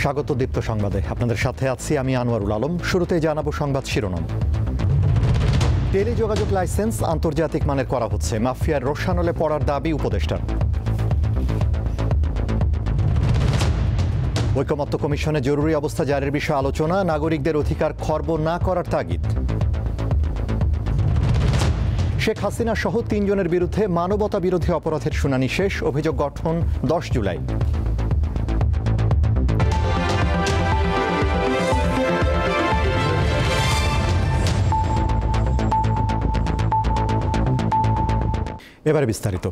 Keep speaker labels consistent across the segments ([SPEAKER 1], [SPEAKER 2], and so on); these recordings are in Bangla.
[SPEAKER 1] স্বাগত দীপ্ত সংবাদে আপনাদের সাথে আছি আমি আনোয়ারুল আলম। শুরুতেই জানাবো সংবাদ শিরোনাম। টেলিযোগাযোগ লাইসেন্স আন্তর্জাতিক মানের করা হচ্ছে, মাফিয়ার রোশানলে পড়ার দাবি উপদেষ্টার। ঐকমত্য কমিশনে জরুরি অবস্থা জারির বিষয়ে আলোচনা, নাগরিকদের অধিকার খর্ব না করার তাগিদ। শেখ হাসিনা সহ ৩ জনের বিরুদ্ধে মানবতা বিরোধী অপরাধের শুনানি শেষ, অভিযোগ গঠন 10 জুলাই। এবারে বিস্তারিত।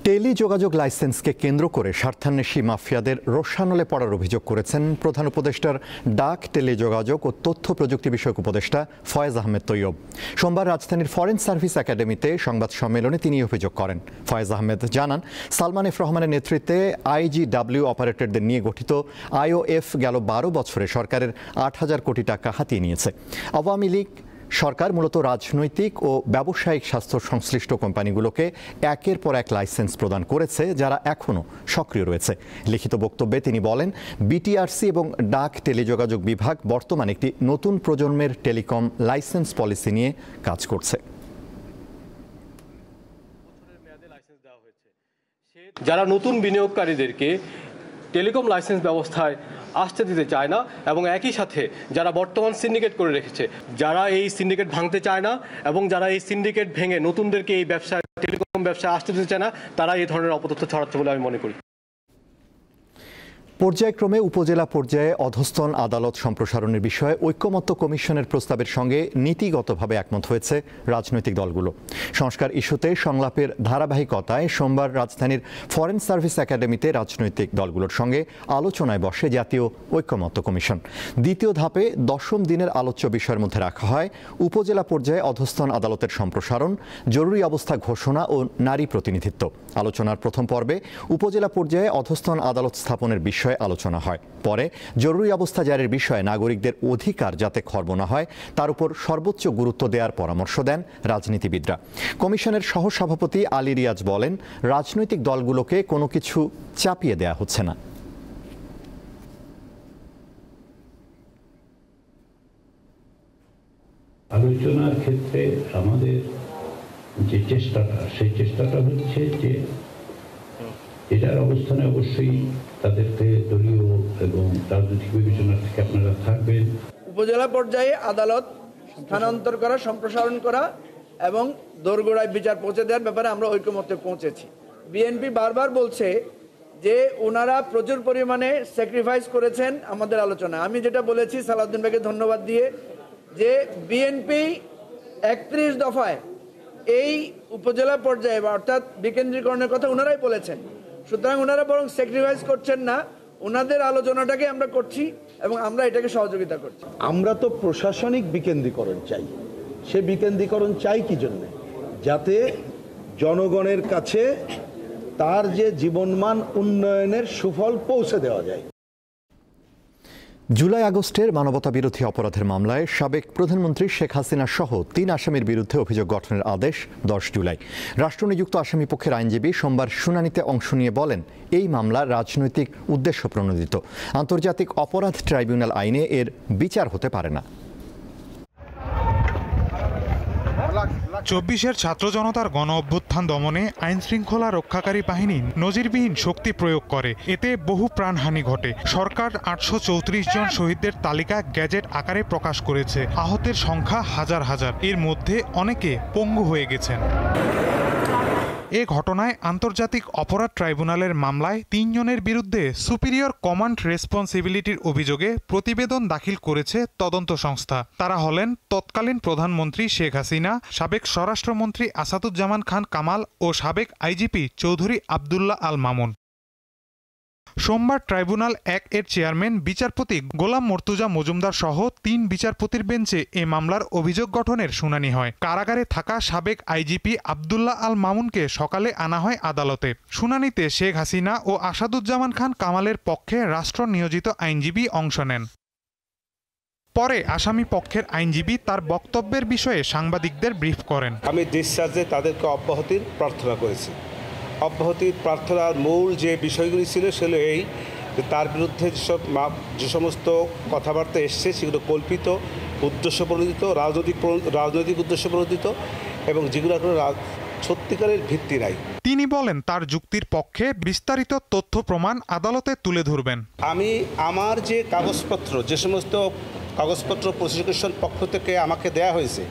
[SPEAKER 1] টেলিযোগাযোগ লাইসেন্সকে কেন্দ্র করে স্বার্থান্বেষী মাফিয়াদের রোশানলে পড়ার অভিযোগ করেছেন প্রধান উপদেষ্টার ডাক, টেলিযোগাযোগ ও তথ্য প্রযুক্তি বিষয়ক উপদেষ্টা ফয়েজ আহমেদ তৈয়ব। সোমবার রাজধানীর ফরেন সার্ভিস একাডেমিতে সংবাদ সম্মেলনে তিনি অভিযোগ করেন। ফয়েজ আহমেদ জানান, সালমান এফ রহমানের নেতৃত্বে IGW অপারেটরদের নিয়ে গঠিত IOF গেল 12 বছরে সরকারের 8,000 কোটি টাকা হাতিয়ে নিয়েছে। আওয়ামী লীগ সরকার মূলত রাজনৈতিক ও ব্যবসায়িক স্বাস্থ্য সংশ্লিষ্ট কোম্পানিগুলোকে একের পর এক লাইসেন্স প্রদান করেছে, যারা এখনও সক্রিয় রয়েছে। লিখিত বক্তব্যে তিনি বলেন, BTRC এবং ডাক টেলিযোগাযোগ বিভাগ বর্তমানে একটি নতুন প্রজন্মের টেলিকম লাইসেন্স পলিসি নিয়ে কাজ করছে।
[SPEAKER 2] যারা নতুন বিনিয়োগকারীদেরকে টেলিকম লাইসেন্স ব্যবস্থায় আসতে দিতে চায় না এবং একই সাথে যারা বর্তমান সিন্ডিকেট করে রেখেছে, যারা এই সিন্ডিকেট ভাঙতে চায় না এবং যারা এই সিন্ডিকেট ভেঙে নতুনদেরকে এই ব্যবসায় টেলিকম ব্যবসায় আসতে দিতে চায় না, তারা এই ধরনের অপতথ্য ছড়াচ্ছে বলে আমি মনে করি।
[SPEAKER 1] পর্যায়ক্রমে উপজেলা পর্যায়ে অধস্তন আদালত সম্প্রসারণের বিষয়ে ঐকমত্য কমিশনের প্রস্তাবের সঙ্গে নীতিগতভাবে একমত হয়েছে রাজনৈতিক দলগুলো। সংস্কার ইস্যুতে সংলাপের ধারাবাহিকতায় সোমবার রাজধানীর ফরেন সার্ভিস একাডেমিতে রাজনৈতিক দলগুলোর সঙ্গে আলোচনায় বসে জাতীয় ঐকমত্য কমিশন। দ্বিতীয় ধাপে 10ম দিনের আলোচ্য বিষয়ের মধ্যে রাখা হয় উপজেলা পর্যায়ে অধস্তন আদালতের সম্প্রসারণ, জরুরি অবস্থা ঘোষণা ও নারী প্রতিনিধিত্ব। আলোচনার প্রথম পর্বে উপজেলা পর্যায়ে অধস্তন আদালত স্থাপনের বিষয়ে আলোচনা হয়। পরে জরুরি অবস্থা জারির বিষয়ে নাগরিকদের অধিকার যাতে খর্ব না হয় তার উপর সর্বোচ্চ গুরুত্ব দেওয়ার পরামর্শ দেন রাজনীতিবিদরা। কমিশনের সহসভাপতি আলী রিয়াজ বলেন, রাজনৈতিক দলগুলোকে কোনো কিছু চাপিয়ে দেয়া হচ্ছে না।
[SPEAKER 3] আলোচনার ক্ষেত্রে আমাদের যে চেষ্টাটা, সেই চেষ্টাটা হচ্ছে যে এটার অবস্থানে অবশ্যই তাদেরকে দলীয় এবং রাজনৈতিক বিবেচনা থেকে আপনারা থাকবেন।
[SPEAKER 4] উপজেলা পর্যায়ে আদালত স্থানান্তর করা, সম্প্রসারণ করা এবং দোরগোড়ায় বিচার পৌঁছে দেওয়ার ব্যাপারে আমরা ঐকমত্যে পৌঁছেছি। বিএনপি বারবার বলছে যে ওনারা প্রচুর পরিমাণে স্যাক্রিফাইস করেছেন আমাদের আলোচনায়। আমি যেটা বলেছি সালাউদ্দিন ভাইকে ধন্যবাদ দিয়ে, যে বিএনপি 31 দফায় এই উপজেলা পর্যায়ে অর্থাৎ বিকেন্দ্রীকরণের কথা ওনারাই বলেছেন। সুতরাং ওনারা বরং স্যাক্রিফাইস করছেন না, ওনাদের আলোচনাটাকে আমরা করছি এবং আমরা এটাকে সহযোগিতা করছি।
[SPEAKER 5] আমরা তো প্রশাসনিক বিকেন্দ্রীকরণ চাই। সে বিকেন্দ্রীকরণ চাই কি জন্য? যাতে জনগণের কাছে তার যে জীবনমান উন্নয়নের সুফল পৌঁছে দেওয়া যায়।
[SPEAKER 1] জুলাই আগস্টের মানবতা বিরোধী অপরাধের মামলায় সাবেক প্রধানমন্ত্রী শেখ হাসিনা সহ 3 আসামির বিরুদ্ধে অভিযোগ গঠনের আদেশ 10 জুলাই। রাষ্ট্রনিযুক্ত আসামি পক্ষের আইনজীবী সোমবার শুনানিতে অংশ নিয়ে বলেন, এই মামলা রাজনৈতিক উদ্দেশ্য প্রণোদিত। আন্তর্জাতিক অপরাধ ট্রাইব্যুনাল আইনে এর বিচার হতে পারে না।
[SPEAKER 6] 24-এর ছাত্র জনতার গণ অভ্যুত্থান দমনে আইন শৃঙ্খলা রক্ষাকারী বাহিনী নজিরবিহীন শক্তি প্রয়োগ করে, এতে বহু প্রাণহানি ঘটে। সরকার 834 জন শহীদদের তালিকা গ্যাজেট আকারে প্রকাশ করেছে। আহতের সংখ্যা হাজার হাজার, এর মধ্যে অনেকে পঙ্গু হয়ে গেছেন। এ ঘটনায় আন্তর্জাতিক অপরাধ ট্রাইব্যুনালের মামলায় 3 জনের বিরুদ্ধে সুপিরিয়র কমান্ড রেসপন্সিবিলিটির অভিযোগে প্রতিবেদন দাখিল করেছে তদন্ত সংস্থা। তারা হলেন তৎকালীন প্রধানমন্ত্রী শেখ হাসিনা, সাবেক স্বরাষ্ট্রমন্ত্রী আসাদুজ্জামান খান কামাল ও সাবেক IGP চৌধুরী আবদুল্লাহ আল মামুন। সোমবার ট্রাইব্যুনাল 1 এর চেয়ারম্যান বিচারপতি গোলাম মর্তুজা মজুমদার সহ 3 বিচারপতির বেঞ্চে এ মামলার অভিযোগ গঠনের শুনানি হয়। কারাগারে থাকা সাবেক IGP আবদুল্লাহ আল মামুনকে সকালে আনা হয় আদালতে। শুনানিতে শেখ হাসিনা ও আসাদুজ্জামান খান কামালের পক্ষে রাষ্ট্র নিয়োজিত আইনজীবী অংশ নেন। পরে আসামি পক্ষের আইনজীবী তার বক্তব্যের বিষয়ে সাংবাদিকদের ব্রিফ করেন।
[SPEAKER 7] আমি ডিসচার্জে তাদেরকে অব্যাহতির প্রার্থনা করেছি। অব্যাহতির প্রার্থনার মূল যে বিষয়গুলি ছিল সেগুলো এই যে তার বিরুদ্ধে যে সমস্ত কথাবার্তা এসছে সেগুলো কল্পিত, উদ্দেশ্যপ্রণোদিত, রাজনৈতিক উদ্দেশ্যপ্রণোদিত এবং যেগুলো কোনো সত্যিকারের ভিত্তি নাই।
[SPEAKER 6] তিনি বলেন তার যুক্তির পক্ষে বিস্তারিত তথ্য প্রমাণ আদালতে তুলে ধরবেন।
[SPEAKER 7] আমি আমার যে কাগজপত্র, যে সমস্ত কাগজপত্র প্রসিকিউশন পক্ষ থেকে আমাকে দেয়া হয়েছে,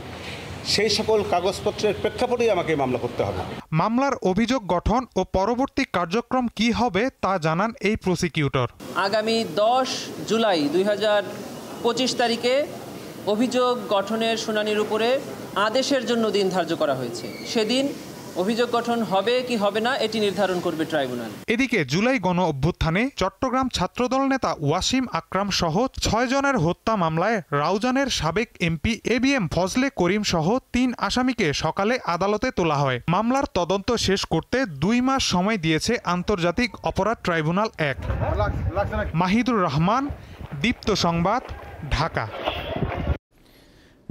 [SPEAKER 7] সেই সকল কাগজপত্রের প্রেক্ষাপটেই আমাকে মামলা করতে হবে।
[SPEAKER 6] মামলার অভিযোগ গঠন ও পরবর্তী কার্যক্রম কি হবে তা জানান এই প্রসিকিউটর।
[SPEAKER 8] আগামী 10 জুলাই 2025 তারিখে অভিযোগ গঠনের শুনানির উপরে আদেশের জন্য দিন ধার্য করা হয়েছে। সেদিন অভিযোগ গঠন হবে কি হবে না এটি নির্ধারণ করবে ট্রাইব্যুনাল।
[SPEAKER 6] এদিকে জুলাই গণ অভ্যুত্থানে চট্টগ্রাম ছাত্রদল নেতা ওয়াসিম আকরাম সহ 6 জনের হত্যা মামলায় রাউজানের সাবেক এমপি ABM ফজলে করিম সহ 3 আসামিকে সকালে আদালতে তোলা হয়। মামলার তদন্ত শেষ করতে 2 মাস সময় দিয়েছে আন্তর্জাতিক অপরাধ ট্রাইব্যুনাল 1। মাহিদুর রহমান, দীপ্ত সংবাদ, ঢাকা।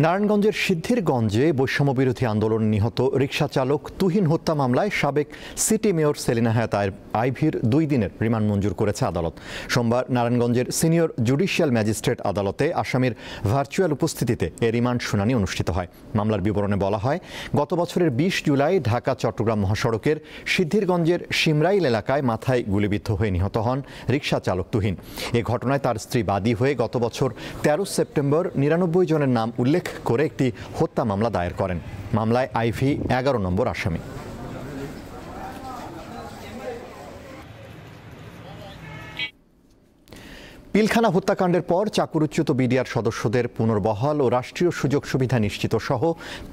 [SPEAKER 1] নারায়ণগঞ্জের সিদ্ধিরগঞ্জে বৈষম্যবিরোধী আন্দোলন নিহত রিকশা চালক তুহিন হত্যা মামলায় সাবেক সিটি মেয়র সেলিনা হায়াত আইভীর 2 দিনের রিমান্ড মঞ্জুর করেছে আদালত। সোমবার নারায়ণগঞ্জের সিনিয়র জুডিশিয়াল ম্যাজিস্ট্রেট আদালতে আসামির ভার্চুয়াল উপস্থিতিতে এ রিমান্ড শুনানি অনুষ্ঠিত হয়। মামলার বিবরণে বলা হয়, গত বছরের 20 জুলাই ঢাকা চট্টগ্রাম মহাসড়কের সিদ্ধিরগঞ্জের শিমরাইল এলাকায় মাথায় গুলিবিদ্ধ হয়ে নিহত হন রিকশা চালক তুহিন। এ ঘটনায় তার স্ত্রী বাদী হয়ে গত বছর 13 সেপ্টেম্বর 99 জনের নাম উল্লেখ করে একটি হত্যা মামলা দায়ের করেন। মামলায় আইভী 11 নম্বর আসামি। পিলখানা হত্যাকাণ্ডের পর চাকুরুচ্যুত বিডিআর সদস্যদের পুনর্বহাল ও রাষ্ট্রীয় সুযোগ সুবিধা নিশ্চিত সহ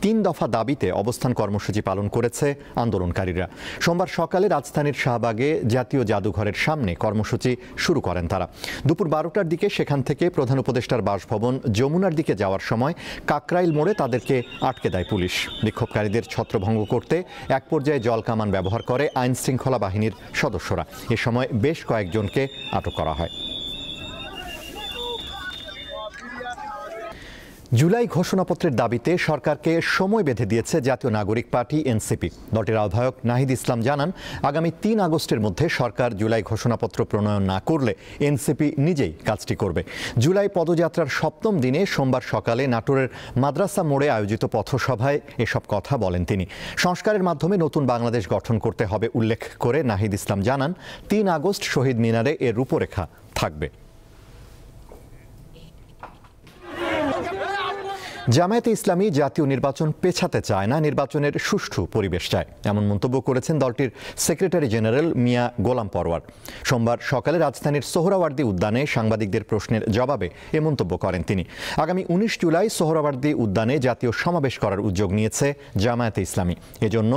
[SPEAKER 1] 3 দফা দাবিতে অবস্থান কর্মসূচি পালন করেছে আন্দোলনকারীরা। সোমবার সকালে রাজধানীর শাহবাগে জাতীয় জাদুঘরের সামনে কর্মসূচি শুরু করেন তারা। দুপুর 12টার দিকে সেখান থেকে প্রধান উপদেষ্টার বাসভবন যমুনার দিকে যাওয়ার সময় কাকরাইল মোড়ে তাদেরকে আটকে দেয় পুলিশ। বিক্ষোভকারীদের ছত্রভঙ্গ করতে এক পর্যায়ে জলকামান ব্যবহার করে আইন শৃঙ্খলা বাহিনীর সদস্যরা। এ সময় বেশ কয়েকজনকে আটক করা হয়। জুলাই ঘোষণাপত্রের দাবিতে সরকারকে সময় বেঁধে দিয়েছে জাতীয় নাগরিক পার্টি এনসিপি। দলটির আহ্বায়ক নাহিদ ইসলাম জানান, আগামী 3 আগস্টের মধ্যে সরকার জুলাই ঘোষণাপত্র প্রণয়ন না করলে এনসিপি নিজেই কাজটি করবে। জুলাই পদযাত্রার 7ম দিনে সোমবার সকালে নাটোরের মাদ্রাসা মোড়ে আয়োজিত পথসভায় এসব কথা বলেন তিনি। সংস্কারের মাধ্যমে নতুন বাংলাদেশ গঠন করতে হবে উল্লেখ করে নাহিদ ইসলাম জানান, 3 আগস্ট শহীদ মিনারে এর রূপরেখা থাকবে। জামায়াতে ইসলামী জাতীয় নির্বাচন পেছাতে চায় না, নির্বাচনের সুষ্ঠু পরিবেশ চায়, এমন মন্তব্য করেছেন দলটির সেক্রেটারি জেনারেল মিয়া গোলাম পরওয়ার। সোমবার সকালে রাজধানীর সোহরাওয়ার্দী উদ্যানে সাংবাদিকদের প্রশ্নের জবাবে এ মন্তব্য করেন তিনি। আগামী 19 জুলাই সোহরাওয়ার্দী উদ্যানে জাতীয় সমাবেশ করার উদ্যোগ নিয়েছে জামায়াতে ইসলামী। এজন্য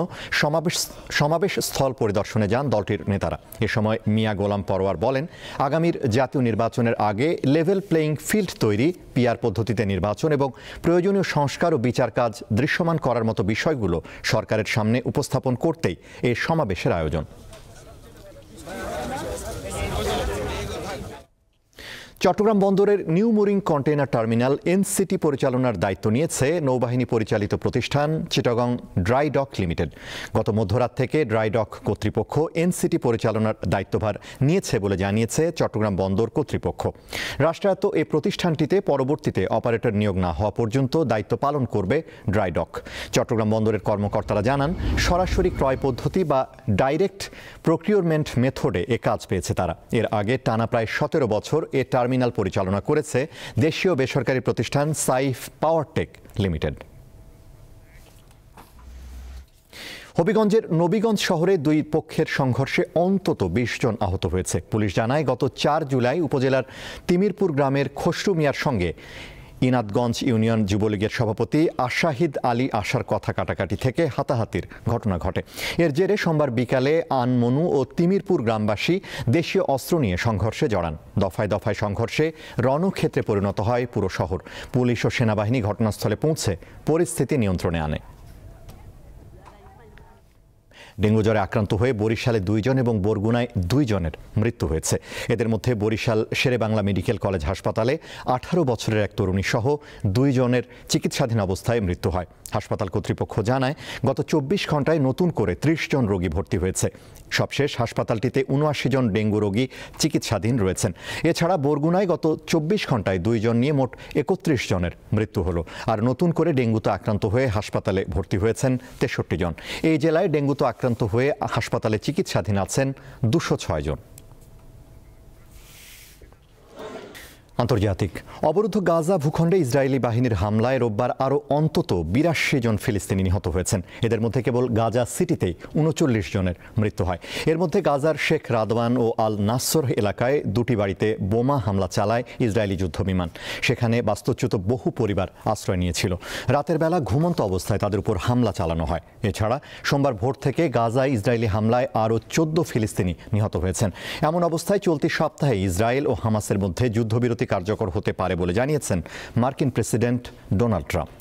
[SPEAKER 1] সমাবেশ স্থল পরিদর্শনে যান দলটির নেতারা। এ সময় মিয়া গোলাম পরওয়ার বলেন, আগামীর জাতীয় নির্বাচনের আগে লেভেল প্লেয়িং ফিল্ড তৈরি, পিআর পদ্ধতিতে নির্বাচন এবং প্রয়োজনীয় সংস্কার ও বিচার কাজ দৃশ্যমান করার মতো বিষয়গুলো সরকারের সামনে উপস্থাপন করতেই এই সমাবেশের আয়োজন। চট্টগ্রাম বন্দরের new mooring container terminal NCT পরিচালনার দায়িত্ব নিয়েছে নৌবাহিনী পরিচালিত প্রতিষ্ঠান চিটাগং ড্রাই ডক লিমিটেড। গত মধ্যরাত থেকে ড্রাই ডক কর্তৃপক্ষ এনসিটি পরিচালনার দায়িত্বভার নিয়েছে বলে জানিয়েছে চট্টগ্রাম বন্দর কর্তৃপক্ষ। রাষ্ট্রায়ত্ত এই প্রতিষ্ঠানটিতে পরবর্তীতে অপারেটর নিয়োগ না হওয়া পর্যন্ত দায়িত্ব পালন করবে ড্রাই ডক। চট্টগ্রাম বন্দরের কর্মকর্তারা জানান, সরাসরি ক্রয় পদ্ধতি বা ডাইরেক্ট প্রকিউরমেন্ট মেথডে এ কাজ পেয়েছে তারা। এর আগে টানা প্রায় 17 বছর এ টার্মিনাল পরিচালনা করেছে দেশীয় বেসরকারি প্রতিষ্ঠান সাইফ পাওয়ারটেক লিমিটেড। হবিগঞ্জের নবীগঞ্জ শহরে 2 পক্ষের সংঘর্ষে অন্তত 20 জন আহত হয়েছে। পুলিশ জানায়, গত 4 জুলাই উপজেলার তিমিরপুর গ্রামের খসরু মিয়ার সঙ্গে ইনাদগঞ্জ ইউনিয়ন যুবলীগের সভাপতি আশাহিদ আলী আশার কথা কাটাকাটি থেকে হাতাহাতির ঘটনা ঘটে। এর জেরে সোমবার বিকালে আনমনু ও তিমিরপুর গ্রামবাসী দেশীয় অস্ত্র নিয়ে সংঘর্ষে জড়ান। দফায় দফায় সংঘর্ষে রণক্ষেত্রে পরিণত হয় পুরো শহর। পুলিশ ও সেনাবাহিনী ঘটনাস্থলে পৌঁছে পরিস্থিতি নিয়ন্ত্রণে আনে। ডেঙ্গু জ্বরে আক্রান্ত হয়ে বরিশালে 2 জন এবং বরগুনায় 2 জনের মৃত্যু হয়েছে। এদের মধ্যে বরিশাল শেরেবাংলা মেডিকেল কলেজ হাসপাতালে 18 বছরের এক তরুণী সহ 2 জনের চিকিৎসাধীন অবস্থায় মৃত্যু হয়। হাসপাতাল কর্তৃপক্ষ জানায় গত 24 ঘন্টায় নতুন করে 30 জন রোগী ভর্তি হয়েছে। সবশেষ হাসপাতালটিতে 79 জন ডেঙ্গু রোগী চিকিৎসাধীন রয়েছেন। এছাড়া বরগুনায় গত 24 ঘন্টায় 2 জন নিয়ে মোট 31 জনের মৃত্যু হলো। আর নতুন করে ডেঙ্গুতে আক্রান্ত হয়ে হাসপাতালে ভর্তি হয়েছেন 63 জন। এই জেলায় ডেঙ্গুতে আক্রান্ত হয়ে হাসপাতালে চিকিৎসাধীন আছেন 206 জন। আন্তর্জাতিক অবরুদ্ধ গাজা ভূখণ্ডে ইসরায়েলি বাহিনীর হামলায় রোববার আরও অন্তত 82 জন ফিলিস্তিনি নিহত হয়েছেন। এদের মধ্যে কেবল গাজা সিটিতেই 39 জনের মৃত্যু হয়। এর মধ্যে গাজার শেখ রাদওয়ান ও আল নাসর এলাকায় 2টি বাড়িতে বোমা হামলা চালায় ইসরায়েলি যুদ্ধবিমান। সেখানে বাস্তুচ্যুত বহু পরিবার আশ্রয় নিয়েছিল। রাতের বেলা ঘুমন্ত অবস্থায় তাদের উপর হামলা চালানো হয়। এছাড়া সোমবার ভোর থেকে গাজায় ইসরায়েলি হামলায় আরও 14 ফিলিস্তিনি নিহত হয়েছেন। এমন অবস্থায় চলতি সপ্তাহে ইসরায়েল ও হামাসের মধ্যে যুদ্ধবিরতি কার্যকর হতে পারে বলে জানিয়েছেন মার্কিন প্রেসিডেন্ট ডোনাল্ড ট্রাম্প।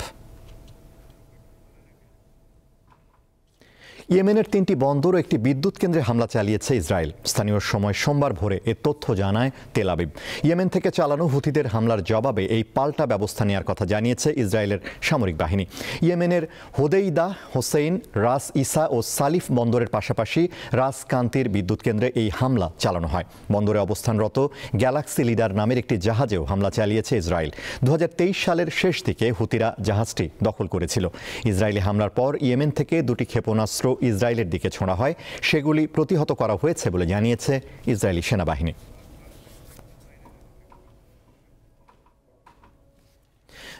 [SPEAKER 1] ইয়েমেনের 3টি বন্দর ও একটি বিদ্যুৎ কেন্দ্রে হামলা চালিয়েছে ইসরায়েল। স্থানীয় সময় সোমবার ভোরে এ তথ্য জানায় তেল আবিব। ইয়েমেন থেকে চালানো হুথিদের হামলার জবাবে এই পাল্টা ব্যবস্থা নেওয়ার কথা জানিয়েছে ইসরায়েলের সামরিক বাহিনী। ইয়েমেনের হোদেইদা, হোসেইন, রাস ইসা ও সালিফ বন্দরের পাশাপাশি রাস কান্তির বিদ্যুৎ কেন্দ্রে এই হামলা চালানো হয়। বন্দরে অবস্থানরত গ্যালাক্সি লিডার নামের একটি জাহাজেও হামলা চালিয়েছে ইসরায়েল। 2023 সালের শেষ দিকে হুথিরা জাহাজটি দখল করেছিল। ইসরায়েলি হামলার পর ইয়েমেন থেকে 2টি ক্ষেপণাস্ত্র ইসরায়েলের দিকে ছোঁড়া হয়। সেগুলি প্রতিহত করা হয়েছে বলে জানিয়েছে ইসরায়েলি সেনাবাহিনী।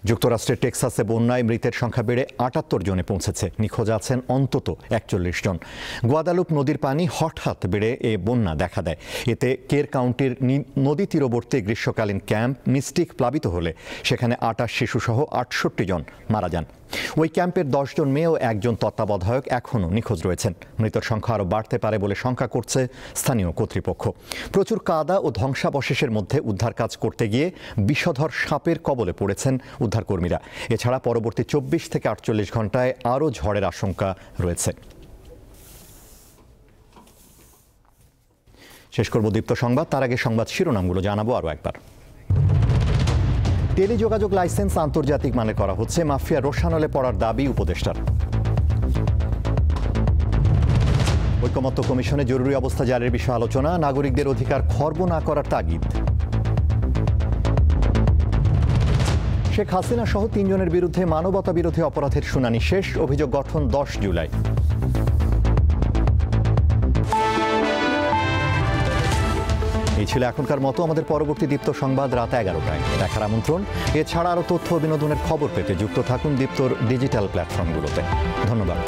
[SPEAKER 1] যুক্তরাষ্ট্রের টেক্সাসে বন্যায় মৃতের সংখ্যা বেড়ে 78 জনে পৌঁছেছে। নিখোঁজ আছেন অন্তত 41 জন। গুয়াদালুপ নদীর পানি হঠাৎ বেড়ে এ বন্যা দেখা দেয়। এতে কের কাউন্টির নদী তীরবর্তী গ্রীষ্মকালীন ক্যাম্প মিস্টিক প্লাবিত হলে সেখানে 28 শিশুসহ 68 জন মারা যান। ওই ক্যাম্পের 10 জন মেয়ে ও 1 জন তত্ত্বাবধায়ক এখনও নিখোঁজ রয়েছেন। মৃতের সংখ্যা আরও বাড়তে পারে বলে শঙ্কা করছে স্থানীয় কর্তৃপক্ষ। প্রচুর কাদা ও ধ্বংসাবশেষের মধ্যে উদ্ধার কাজ করতে গিয়ে বিষধর সাপের কবলে পড়েছেন উদ্ধারকর্মীরা। এছাড়া পরবর্তী 24 থেকে 48 ঘন্টায় আরও ঝড়ের আশঙ্কা রয়েছে। শেষ করব দীপ্ত সংবাদ, তার আগে সংবাদ শিরোনামগুলো জানাবো আরও একবার। টেলিযোগাযোগ লাইসেন্স আন্তর্জাতিক মানের করা হচ্ছে, মাফিয়া রোশানলে পড়ার দাবি উপদেষ্টার। ঐকমত্য কমিশনে জরুরি অবস্থা জারির বিষয়ে আলোচনা, নাগরিকদের অধিকার খর্ব না করার তাগিদ। শেখ হাসিনা সহ 3 জনের বিরুদ্ধে মানবতা বিরোধী অপরাধের শুনানি শেষ, অভিযোগ গঠন 10 জুলাই। এই ছিল এখনকার মতো। আমাদের পরবর্তী দীপ্ত সংবাদ রাত 11টায় দেখার আমন্ত্রণ। এছাড়া আরও তথ্য ও বিনোদনের খবর পেতে যুক্ত থাকুন দীপ্তর ডিজিটাল প্ল্যাটফর্মগুলোতে। ধন্যবাদ।